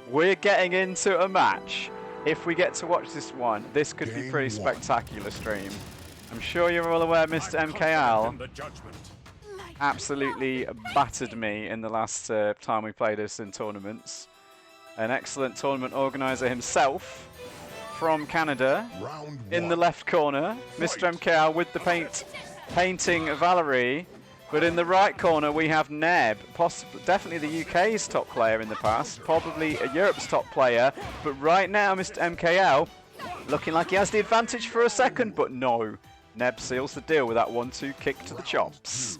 we're getting into a match. If we get to watch this one, this could be pretty spectacular stream. I'm sure you're all aware MrMKL absolutely battered me in the last time we played this in tournaments. An excellent tournament organizer himself from Canada. In the left corner, MrMKL with the painting Valerie. But in the right corner we have Neb, definitely the UK's top player in the past, probably Europe's top player. But right now MrMKL looking like he has the advantage for a second, but no. Neb seals the deal with that 1-2 kick to the chops.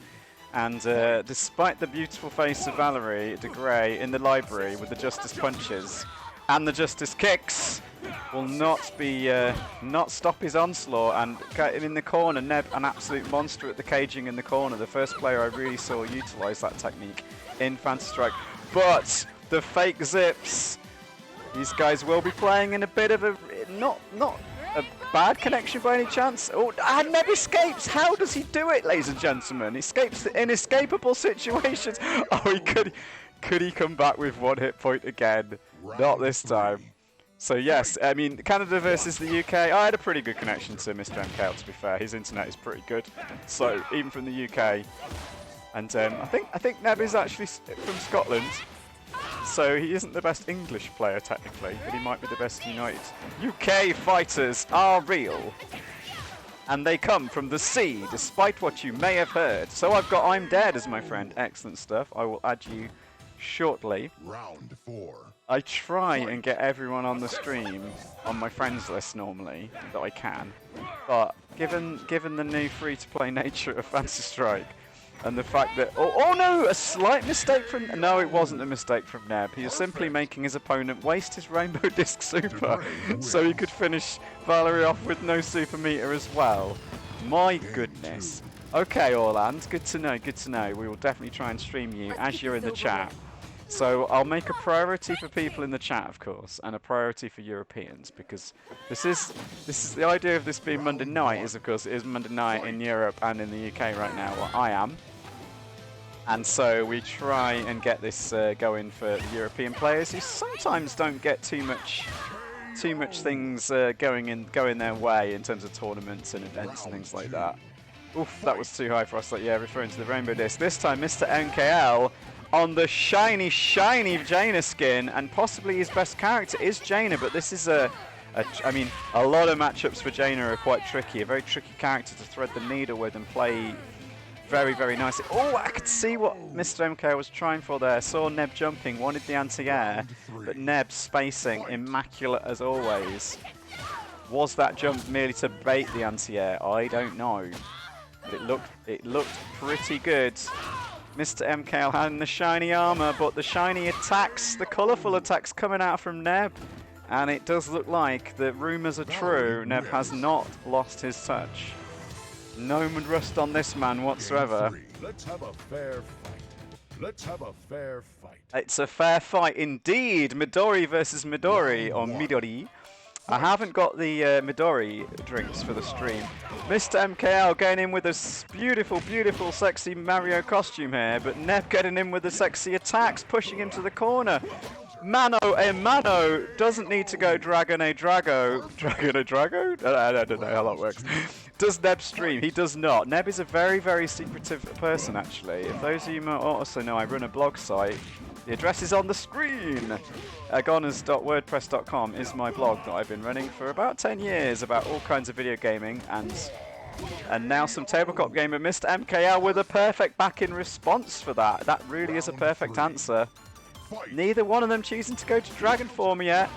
And despite the beautiful face of Valerie de Grey in the library with the Justice punches and the Justice kicks, will not stop his onslaught. And in the corner, Neb, an absolute monster at the caging in the corner. The first player I really saw utilise that technique in Fantasy Strike. But the fake zips, these guys will be playing in a bit of a not a bad connection by any chance. Oh, and Neb escapes. How does he do it, ladies and gentlemen? He escapes the inescapable situations. Oh, could he come back with one hit point again? Not this time. So yes, I mean, Canada versus the UK. I had a pretty good connection to MrMKL, to be fair. His internet is pretty good. So even from the UK, and I think Neb is actually from Scotland. So he isn't the best English player technically, but he might be the best United. UK fighters are real, and they come from the sea, despite what you may have heard. So I've got I'm Dead as my friend. Excellent stuff. I will add you shortly. Round 4. I try and get everyone on the stream on my friends list normally that I can, but given the new free-to-play nature of Fantasy Strike and the fact that oh no, a slight mistake from no, it wasn't a mistake from Neb. He was simply making his opponent waste his Rainbow Disc Super so he could finish Valerie off with no super meter as well. My goodness. Okay, Orland, good to know, good to know. We will definitely try and stream you as you're in the chat. So I'll make a priority for people in the chat, of course, and a priority for Europeans, because this is the idea of this being Monday night is, of course, it is Monday night in Europe and in the UK right now, where I am. And so we try and get this going for the European players who sometimes don't get too much things going their way in terms of tournaments and events and things like that. Oof, that was too high for us. Like, yeah, referring to the Rainbow Disc. This time, MrMKL on the shiny Jaina skin, and possibly his best character is Jaina, but this is I mean, a lot of matchups for Jaina are quite tricky. A very tricky character to thread the needle with and play very, very nicely. Oh, I could see what MrMKL was trying for there. Saw Neb jumping, wanted the anti-air, but Neb spacing, immaculate as always. Was that jump merely to bait the anti-air? I don't know. But it looked pretty good. MrMKL had the shiny armor, but the shiny attacks, the colourful attacks coming out from Neb. And it does look like the rumours are true. Neb has not lost his touch. No rust on this man whatsoever. Let's have a fair fight. Let's have a fair fight. It's a fair fight indeed. Midori versus Midori, or Midori. I haven't got the Midori drinks for the stream. MrMKL getting in with a beautiful, beautiful, sexy Mario costume here, but Neb getting in with the sexy attacks, pushing him to the corner. Mano a mano doesn't need to go Dragon a Drago. Dragon a Drago? I don't know how that works. Does Neb stream? He does not. Neb is a very, very secretive person, actually. If those of you might also know, I run a blog site. The address is on the screen. Agoners.wordpress.com is my blog that I've been running for about 10 years about all kinds of video gaming and now some tabletop gaming. MrMKL with a perfect back in response for that. That really is a perfect answer. Neither one of them choosing to go to Dragon form yet,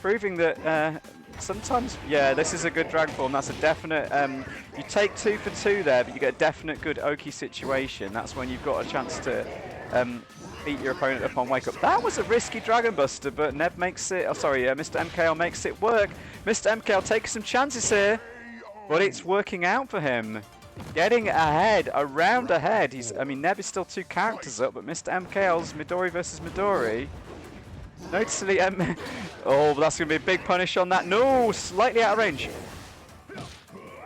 proving that sometimes, yeah, this is a good Dragon form. That's a definite, you take 2 for 2 there, but you get a definite good Oki situation. That's when you've got a chance to beat your opponent up on wake up. That was a risky Dragon Buster, but Neb makes it, oh sorry, MrMKL makes it work. MrMKL takes some chances here, but it's working out for him. Getting ahead, around ahead. I mean, Neb is still 2 characters up, but MrMKL's Midori versus Midori. Noticeably, oh, that's going to be a big punish on that. No, slightly out of range.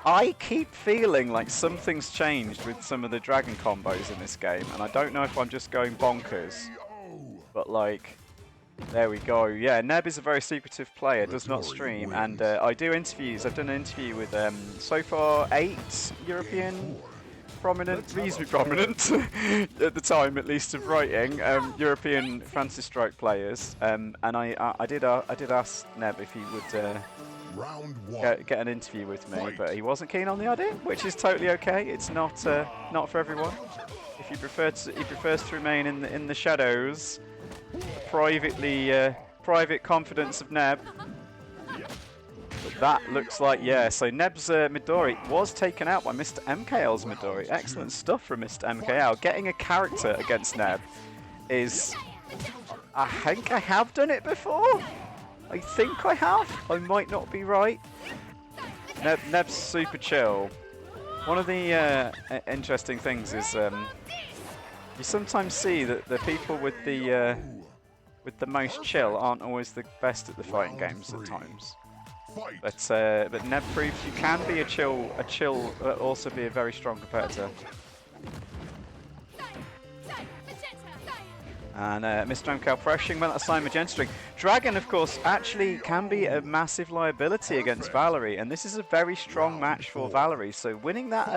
I keep feeling like something's changed with some of the dragon combos in this game, and I don't know if I'm just going bonkers, but like, There we go. Yeah, Neb is a very secretive player, does not stream, and I do interviews. I've done an interview with so far 8 European prominent, reasonably prominent at the time at least of writing, European Francis Strike players, and I did ask Neb if he would get an interview with me, but he wasn't keen on the idea, which is totally okay. It's not for everyone. If he prefers to remain in the shadows, private confidence of Neb. But that looks like, yeah, so Neb's Midori was taken out by MrMKL's Midori. Excellent stuff from MrMKL. Getting a character against Neb is... I think I have done it before. I think I have. I might not be right. Neb's super chill. One of the interesting things is you sometimes see that the people with the most chill aren't always the best at the fighting games at times. But Neb proves you can be a chill, but also be a very strong competitor. And MrMKL pressuring well aside Magenta String. Dragon, of course, actually can be a massive liability against Valerie, and this is a very strong match for Valerie. So winning that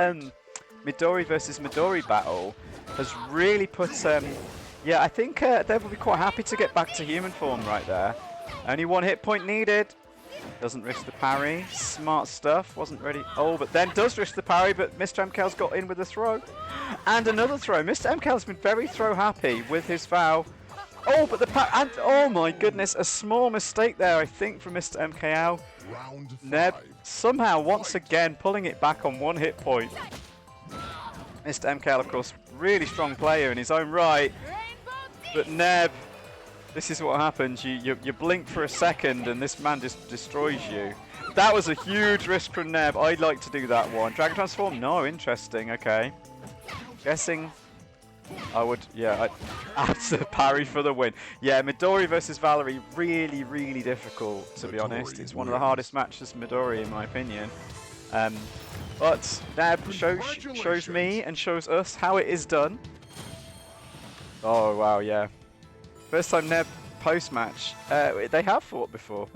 Midori versus Midori battle has really put... yeah, I think they will be quite happy to get back to human form right there. Only one hit point needed. Doesn't risk the parry. Smart stuff. Wasn't ready. Oh, but then does risk the parry, but MrMKL's got in with a throw. And another throw. MrMKL's been very throw happy with his foul. Oh, but the and oh my goodness, a small mistake there, I think, from MrMKL. Neb somehow once again pulling it back on one hit point. MrMKL, of course, really strong player in his own right. But Neb, this is what happens. You blink for a second and this man just destroys you. That was a huge risk from Neb. I'd like to do that one. Dragon Transform? No, interesting. Okay. Guessing I would, yeah, that's a parry for the win. Yeah, Midori versus Valerie, really, really difficult, to be honest. It's one of the hardest matches Midori, in my opinion. But Neb shows me and shows us how it is done. Oh, wow, yeah. First time Neb post-match. They have fought before.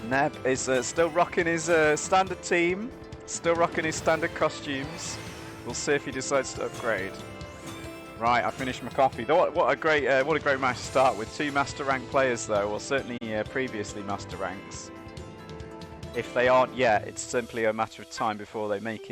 Neb is still rocking his standard team. Still rocking his standard costumes. We'll see if he decides to upgrade. Right, I finished my coffee. What a great match to start with. 2 master rank players though, or certainly previously master ranks. If they aren't yet, it's simply a matter of time before they make it.